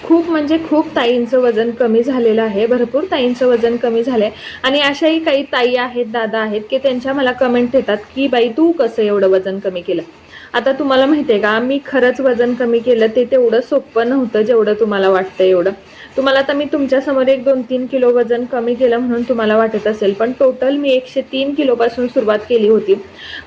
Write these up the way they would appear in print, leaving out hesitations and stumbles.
खूप म्हणजे खूप ताईंचं वजन कमी झालेलं आहे. भरपूर ताईंचं वजन कमी झालं आहे आणि अशाही काही ताई आहेत, दादा आहेत, की त्यांच्या मला कमेंट येतात, की "बाई तू कसं एवढं वजन कमी केलं?" आता तुम्हाला माहिती आहे का, मी खरंच वजन कमी केलं. ते तेवढं सोपं नव्हतं जेवढं तुम्हाला वाटतं एवढं. तुम्हाला आता मी तुमच्यासमोर एक 2-3 किलो वजन कमी केलं म्हणून तुम्हाला वाटत असेल, पण टोटल मी 103 किलोपासून सुरुवात केली होती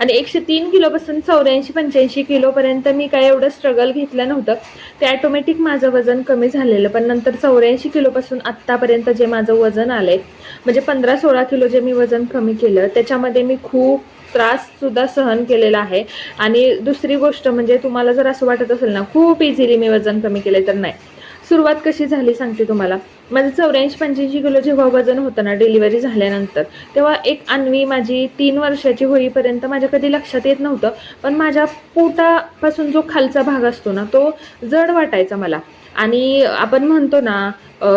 आणि 103 किलोपासून 84-85 किलोपर्यंत मी काय एवढं स्ट्रगल घेतलं नव्हतं. ते ऑटोमॅटिक माझं वजन कमी झालेलं. पण नंतर 84 किलोपासून आत्तापर्यंत जे माझं वजन आलंय, म्हणजे 15-16 किलो जे मी वजन कमी केलं, त्याच्यामध्ये मी खूप त्राससुद्धा सहन केलेला आहे. आणि दुसरी गोष्ट म्हणजे तुम्हाला जर असं वाटत असेल ना, खूप इझिली मी वजन कमी केलं, तर नाही. सुरुवात कशी झाली सांगते तुम्हाला. माझं 84-85 किलो जेव्हा वजन होतं ना डिलिव्हरी झाल्यानंतर, तेव्हा एक अन्वी माझी 3 वर्षाची होईपर्यंत माझ्या कधी लक्षात येत नव्हतं. पण माझ्या पोटापासून जो खालचा भाग असतो ना, तो जड वाटायचा मला. आणि आपण म्हणतो ना,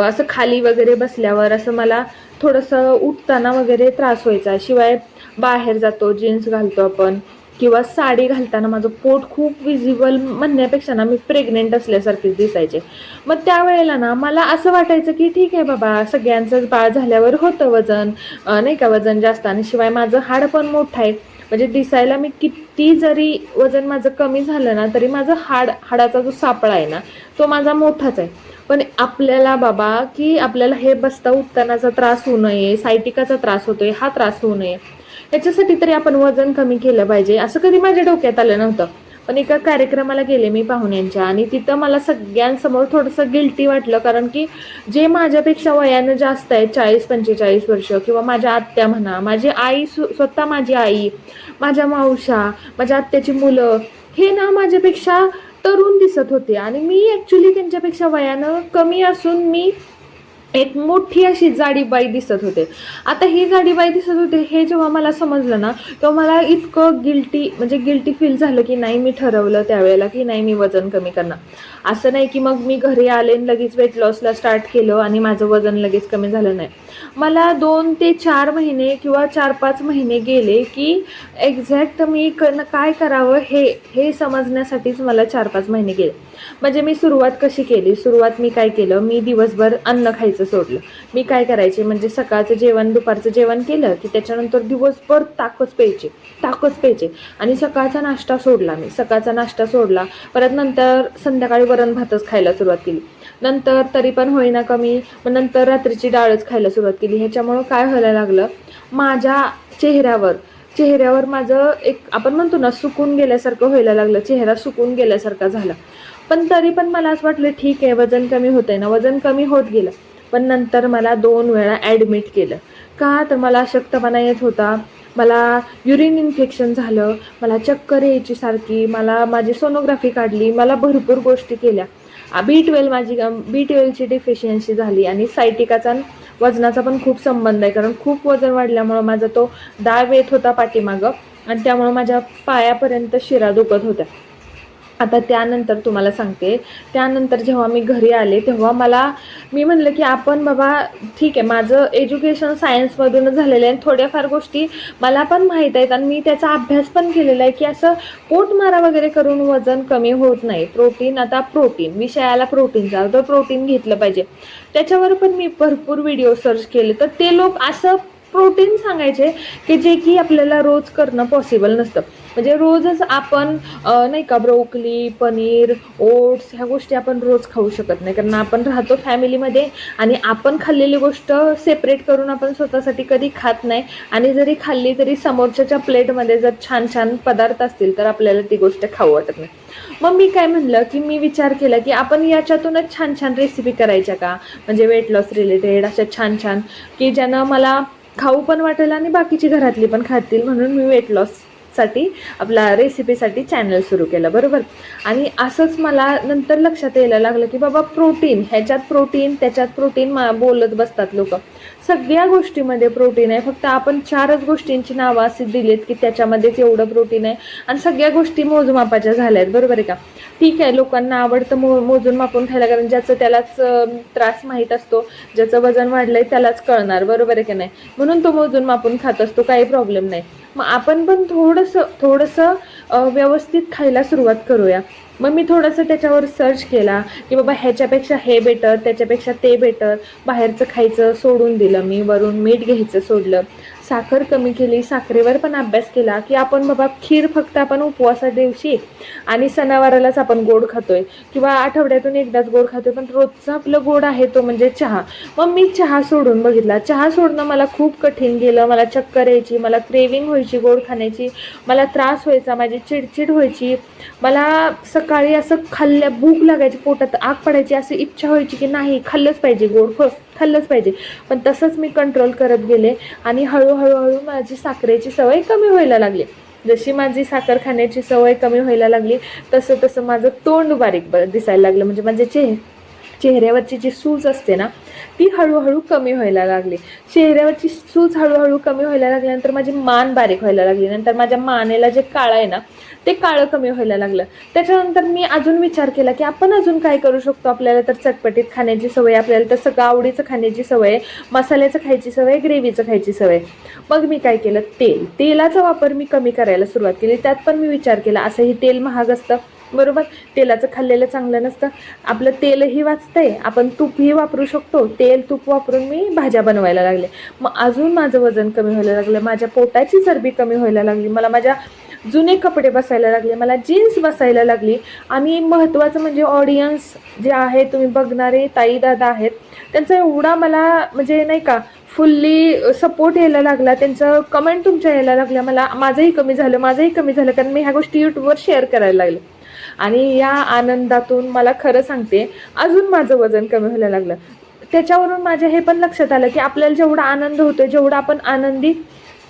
असं खाली वगैरे बसल्यावर असं मला थोडंसं उठताना वगैरे त्रास व्हायचा. शिवाय बाहेर जातो, जीन्स घालतो आपण किंवा साडी घालताना माझं पोट खूप विजिबल म्हणण्यापेक्षा ना, मी प्रेग्नेंट असल्यासारखीच दिसायचे. मग त्यावेळेला ना मला असं वाटायचं, की ठीक आहे बाबा, सगळ्यांचंच बाळ झाल्यावर होतं वजन, नाही का, वजन जास्त. आणि शिवाय माझं हाड पण मोठं आहे. म्हणजे दिसायला मी किती जरी वजन माझं कमी झालं ना, तरी माझं हाडाचा जो सापळा आहे ना, तो माझा मोठाच आहे. पण आपल्याला बाबा, की आपल्याला हे बसता उठतानाचा त्रास होऊ नये, सायटिकाचा त्रास होतोय, हा त्रास होऊ नये, याच्यासाठी तरी आपण वजन कमी केलं पाहिजे, असं कधी माझ्या डोक्यात आलं नव्हतं. पण एका कार्यक्रमाला गेले मी पाहुण्यांच्या, आणि तिथं मला सगळ्यांसमोर थोडंसं गिल्टी वाटलं. कारण की जे माझ्यापेक्षा वयानं जास्त आहे, 40-45 वर्ष, किंवा माझ्या आत्या म्हणा, माझी आई, स्वतः माझी आई, माझ्या मावशा, माझ्या आत्याची मुलं, हे ना माझ्यापेक्षा तरुण दिसत होते. आणि मी ॲक्च्युली त्यांच्यापेक्षा वयानं कमी असून मी एक मोठी अशी जाडी बाई दिसत होते. आता ही जाडी बाई दिसत होते हे जेव्हा मला समजलं ना, तेव्हा मला इतकं गिल्टी फील झालं, की नाही, मी ठरवलं त्यावेळेला, की नाही, मी वजन कमी करणार. असं नाही की मग मी घरी आले आणि लगेच वेट लॉसला स्टार्ट केलं आणि माझं वजन लगेच कमी झालं, नाही. मला 2 ते 4 महिने किंवा 4-5 महिने गेले, की एक्झॅक्ट मी काय करावं हे समजण्यासाठीच मला 4-5 महिने गेले. म्हणजे मी सुरुवात कशी केली, मी काय केलं, मी दिवसभर अन्न खायचं सोडलं. मी काय करायचे, म्हणजे सकाळचं जेवण, दुपारचं जेवण केलं, की त्याच्यानंतर दिवसभर ताकच प्यायचे. आणि सकाळचा नाश्ता सोडला. परत नंतर संध्याकाळी वरण भातच खायला सुरुवात केली. नंतर तरी पण होईना कमी, मग नंतर रात्रीची डाळच खायला सुरुवात केली. ह्याच्यामुळं काय व्हायला लागलं, माझ्या चेहऱ्यावर माझं एक, आपण म्हणतो ना, सुकून गेल्यासारखं व्हायला लागलं. चेहरा सुकून गेल्यासारखा झाला. पण तरी पण मला असं वाटलं, ठीक आहे, वजन कमी होतंय ना, वजन कमी होत गेलं. पण नंतर मला 2 वेळा ॲडमिट केलं. का तर मला अशक्तपणा येत होता, मला युरिन इन्फेक्शन झालं, मला चक्कर यायची सारखी, मला माझी सोनोग्राफी काढली, मला भरपूर गोष्टी केल्या. B12ची डिफिशियन्सी झाली. आणि सायटिकाचा वजनाचा पण खूप संबंध आहे, कारण खूप वजन वाढल्यामुळं माझा तो दाब येत होता पाठीमागं, आणि त्यामुळं माझ्या पायापर्यंत शिरा दुखत होत्या. आता त्यानंतर तुम्हाला सांगते, त्यानंतर जेव्हा मी घरी आले, तेव्हा मी म्हणलं, की आपण बाबा, ठीक आहे, माझं एज्युकेशन सायन्समधूनच झालेलं आहे आणि थोड्याफार गोष्टी मला पण माहीत आहेत आणि मी त्याचा अभ्यास पण केलेला आहे, की असं पोटमारा वगैरे करून वजन कमी होत नाही. प्रोटीन विषयाला प्रोटीनचा, तर प्रोटीन घेतलं पाहिजे. त्याच्यावर पण मी भरपूर व्हिडिओ सर्च केले, तर ते लोक असं प्रोटीन सांगायचे, की जे की आपल्याला रोज करणं पॉसिबल नसतं. म्हणजे रोजच आपण नाही का, ब्रोकली, पनीर, ओट्स, ह्या गोष्टी आपण रोज खाऊ शकत नाही, कारण आपण राहतो फॅमिलीमध्ये आणि आपण खाल्लेली गोष्ट सेपरेट करून आपण स्वतःसाठी कधी खात नाही. आणि जरी खाल्ली तरी समोरच्याच्या प्लेटमध्ये जर छान छान पदार्थ असतील तर आपल्याला ती गोष्ट खाऊ वाटत नाही. मग मी काय म्हणलं, की मी विचार केला, की आपण याच्यातूनच छान छान रेसिपी करायच्या का, म्हणजे वेट लॉस रिलेटेड अशा छान छान, की ज्यानं मला खाऊ पण वाटेल आणि बाकीची घरातली पण खातील. म्हणून मी वेट लॉससाठी, आपला रेसिपीसाठी चॅनल सुरू केलं, बरोबर. आणि असंच मला नंतर लक्षात यायला लागलं, की बाबा, ह्याच्यात प्रोटीन, त्याच्यात प्रोटीन बोलत बसतात लोक. सगळ्या गोष्टीमध्ये प्रोटीन आहे, फक्त आपण 4च गोष्टींची नावं अशी दिलीत, की त्याच्यामध्येच एवढं प्रोटीन आहे, आणि सगळ्या गोष्टी मोजमापाच्या झाल्या आहेत, बरोबर आहे का. ठीक आहे, लोकांना आवडतं मोजून मापून खायला, कारण ज्याचं त्यालाच त्रास माहीत असतो, ज्याचं वजन वाढलंय त्यालाच कळणार, बरोबर आहे की नाही. म्हणून तो मोजून मापून खात असतो, काही प्रॉब्लेम नाही. मग आपण पण थोडंसं व्यवस्थित खायला सुरुवात करूया. मग मी थोडंसं त्याच्यावर सर्च केला की बाबा ह्याच्यापेक्षा हे बेटर, त्याच्यापेक्षा ते बेटर. बाहेरचं खायचं सोडून दिलं मी, वरून मीठ घ्यायचं सोडलं, साखर कमी केली, साखरेवर पण अभ्यास केला की आपण बाबा खीर फक्त आपण उपवासा दिवशी आणि सणावारालाच आपण गोड खातोय किंवा आठवड्यातून एकदाच गोड खातोय, पण रोजचा आपलं गोड आहे तो म्हणजे चहा. मग मी चहा सोडून बघितला. चहा सोडणं मला खूप कठीण गेलं. मला चक्कर यायची, मला क्रेविंग व्हायची गोड खाण्याची, मला त्रास व्हायचा, माझी चिडचिड व्हायची, मला सकाळी असं भूक लागायची, पोटात आग पडायची, अशी इच्छा व्हायची की नाही खाल्लंच पाहिजे, गोड खाल्लंच पाहिजे. पण तसंच मी कंट्रोल करत गेले आणि हळूहळू माझी साखरेची सवय कमी व्हायला लागली. जशी माझी साखर खाण्याची सवय कमी व्हायला लागली तसं तसं माझं तोंड बारीक दिसायला लागलं. म्हणजे माझे चेहऱ्यावरची जी सूज असते ना ती हळूहळू कमी व्हायला लागली. चेहऱ्यावरची सूज हळूहळू कमी व्हायला लागल्यानंतर माझी मान बारीक व्हायला लागली. नंतर माझ्या मानेला जे काळं आहे ना ते काळं कमी व्हायला लागलं. त्याच्यानंतर मी अजून विचार केला की आपण अजून काय करू शकतो. आपल्याला तर चटपटीत खाण्याची सवय, आपल्याला तर सगळं आवडीचं खाण्याची सवय, मसाल्याचं खायची सवय, ग्रेव्हीचं खायची सवय. मग मी काय केलं, तेलाचा वापर मी कमी करायला सुरुवात केली. त्यात पण मी विचार केला असंही तेल महाग असतं, बरोबर, तेलाचं खाल्लेलं चांगलं नसतं, आपलं तेलही वाचतंय, आपण तूपही वापरू शकतो. तूप वापरून मी भाज्या बनवायला लागले. मग अजून माझं वजन कमी व्हायला लागलं, माझ्या पोटाची चरबी कमी व्हायला लागली, मला माझ्या जुने कपडे बसायला लागले, मला जीन्स बसायला लागली. आणि महत्त्वाचं म्हणजे ऑडियन्स जे आहे, तुम्ही बघणारे ताई दादा आहेत, त्यांचा एवढा मला म्हणजे नाही का फुल्ली सपोर्ट यायला लागला, त्यांचं कमेंट तुमच्या यायला लागल्या, मला माझंही कमी झालं, कारण मी ह्या गोष्टी यूट्यूबवर शेअर करायला लागले. आणि या आनंदातून मला खरं सांगते अजून माझं वजन कमी व्हायला लागलं. त्याच्यावरून माझ्या हे पण लक्षात आलं की आपल्याला जेवढा आनंद होतो, जेवढा आपण आनंदी,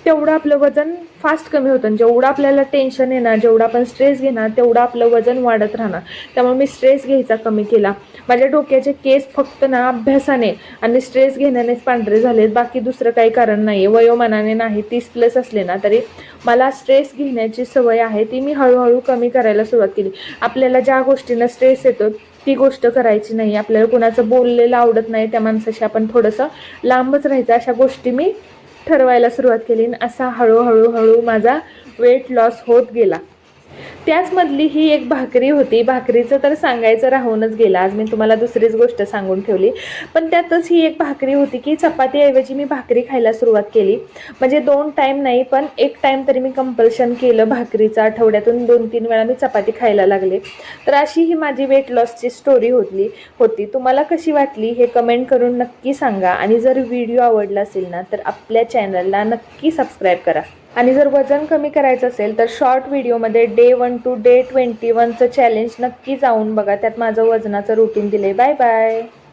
तेवढं आपलं वजन फास्ट कमी होतं. जेवढं आपल्याला टेन्शन येणार, जेवढा आपण स्ट्रेस घेणार, तेवढं आपलं वजन वाढत राहणार. त्यामुळे मी स्ट्रेस घ्यायचा कमी केला. माझ्या डोक्याचे केस फक्त ना अभ्यासाने आणि स्ट्रेस घेण्यानेच पांढरे झालेत, बाकी दुसरं काही कारण नाही. वयोमानाने नाही, 30+ असले ना तरी मला स्ट्रेस घेण्याची सवय आहे, ती मी हळूहळू कमी करायला सुरुवात केली. आपल्याला ज्या गोष्टीनं स्ट्रेस येतो ती गोष्ट करायची नाही. आपल्याला कुणाचं बोललेलं आवडत नाही, त्या माणसाशी आपण थोडंसं लांबच राहायचं, अशा गोष्टी मी ठरवायला सुरुवात केली. असा हळूहळू माझा वेट लॉस होत गेला. त्याचमधली ही एक भाकरी होती. भाकरीचं तर सांगायचं राहूनच गेलं, आज मी तुम्हाला दुसरीच गोष्ट सांगून ठेवली. पण त्यातच ही एक भाकरी होती की चपातीऐवजी मी भाकरी खायला सुरुवात केली. म्हणजे 2 टाईम नाही, पण 1 टाईम तरी मी कंपल्शन केलं भाकरीचं. आठवड्यातून 2-3 वेळा मी चपाती खायला लागले. तर अशी ही माझी वेट लॉसची स्टोरी होती. तुम्हाला कशी वाटली हे कमेंट करून नक्की सांगा. आणि जर व्हिडिओ आवडला असेल ना तर आपल्या चॅनलला नक्की सबस्क्राईब करा. आणि जर वजन कमी करायचं असेल तर शॉर्ट व्हिडिओमध्ये Day 1 to Day 21चं चॅलेंज नक्की जाऊन बघा. त्यात माझं वजनाचं रुटीन दिले. Bye bye.